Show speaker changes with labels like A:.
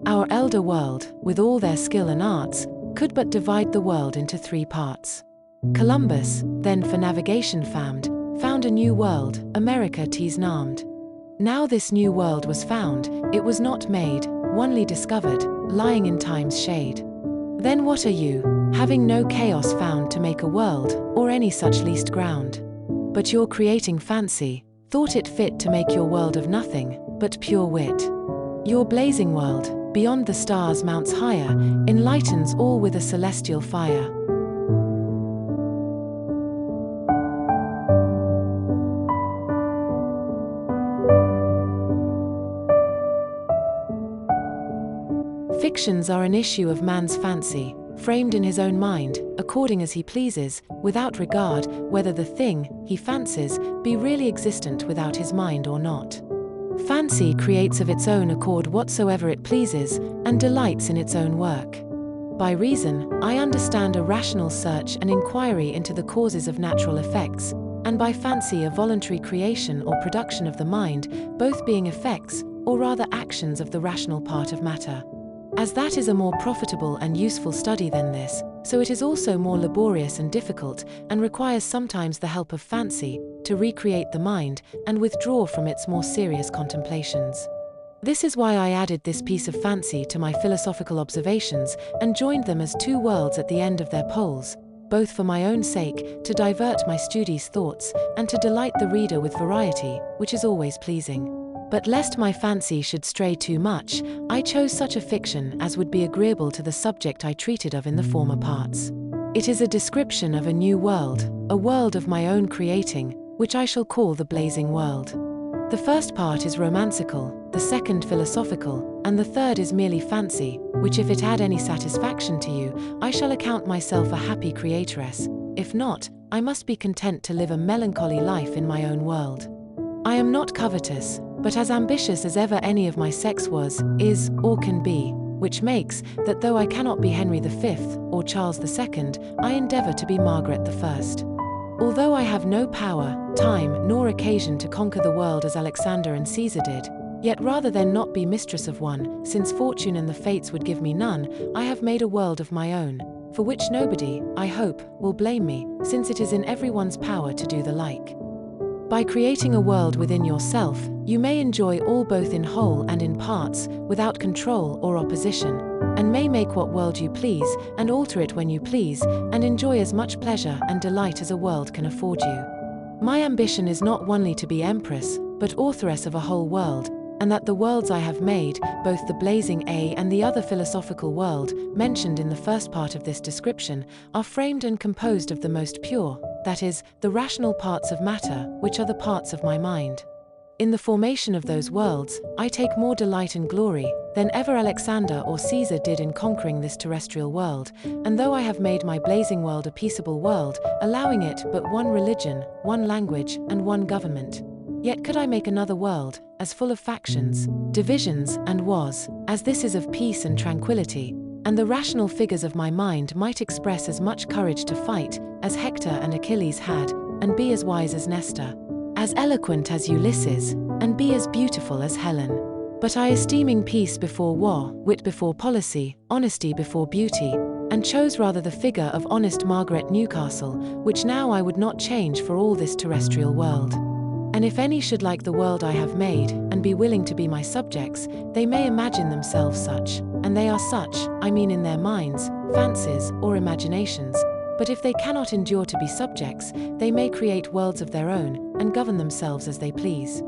A: Our elder world, with all their skill and arts, could but divide the world into 3 parts. Columbus, then for navigation famed, found a new world, America tis named. Now this new world was found, it was not made, onely discovered, lying in time's shade. Then what are you, having no chaos found to make a world, or any such least ground? But your creating fancy, thought it fit to make your world of nothing, but pure wit. Your blazing world, beyond the stars mounts higher, enlightens all with a celestial fire. Fictions are an issue of man's fancy, framed in his own mind, according as he pleases, without regard whether the thing he fancies be really existent without his mind or not. Fancy creates of its own accord whatsoever it pleases, and delights in its own work. By reason, I understand a rational search and inquiry into the causes of natural effects, and by fancy a voluntary creation or production of the mind, both being effects, or rather actions of the rational part of matter. As that is a more profitable and useful study than this, so it is also more laborious and difficult, and requires sometimes the help of fancy, to recreate the mind, and withdraw from its more serious contemplations. This is why I added this piece of fancy to my philosophical observations, and joined them as 2 worlds at the end of their poles, both for my own sake, to divert my studies' thoughts, and to delight the reader with variety, which is always pleasing. But lest my fancy should stray too much, I chose such a fiction as would be agreeable to the subject I treated of in the former parts. It is a description of a new world, a world of my own creating, which I shall call the blazing world. The first part is romancical, the second philosophical, and the third is merely fancy, which if it add any satisfaction to you, I shall account myself a happy creatress. If not, I must be content to live a melancholy life in my own world. I am not covetous, but as ambitious as ever any of my sex was, is, or can be, which makes, that though I cannot be Henry V, or Charles II, I endeavour to be Margaret I. Although I have no power, time, nor occasion to conquer the world as Alexander and Caesar did, yet rather than not be mistress of one, since fortune and the fates would give me none, I have made a world of my own, for which nobody, I hope, will blame me, since it is in everyone's power to do the like. By creating a world within yourself, you may enjoy all both in whole and in parts, without control or opposition, and may make what world you please, and alter it when you please, and enjoy as much pleasure and delight as a world can afford you. My ambition is not only to be empress, but authoress of a whole world, and that the worlds I have made, both the blazing A and the other philosophical world, mentioned in the first part of this description, are framed and composed of the most pure, that is, the rational parts of matter, which are the parts of my mind. In the formation of those worlds, I take more delight and glory than ever Alexander or Caesar did in conquering this terrestrial world, and though I have made my blazing world a peaceable world, allowing it but one religion, one language, and one government, yet could I make another world, as full of factions, divisions, and wars, as this is of peace and tranquility, and the rational figures of my mind might express as much courage to fight, as Hector and Achilles had, and be as wise as Nestor, as eloquent as Ulysses, and be as beautiful as Helen. But I esteeming peace before war, wit before policy, honesty before beauty, and chose rather the figure of honest Margaret Newcastle, which now I would not change for all this terrestrial world. And if any should like the world I have made, and be willing to be my subjects, they may imagine themselves such, and they are such, I mean in their minds, fancies, or imaginations. But if they cannot endure to be subjects, they may create worlds of their own, and govern themselves as they please.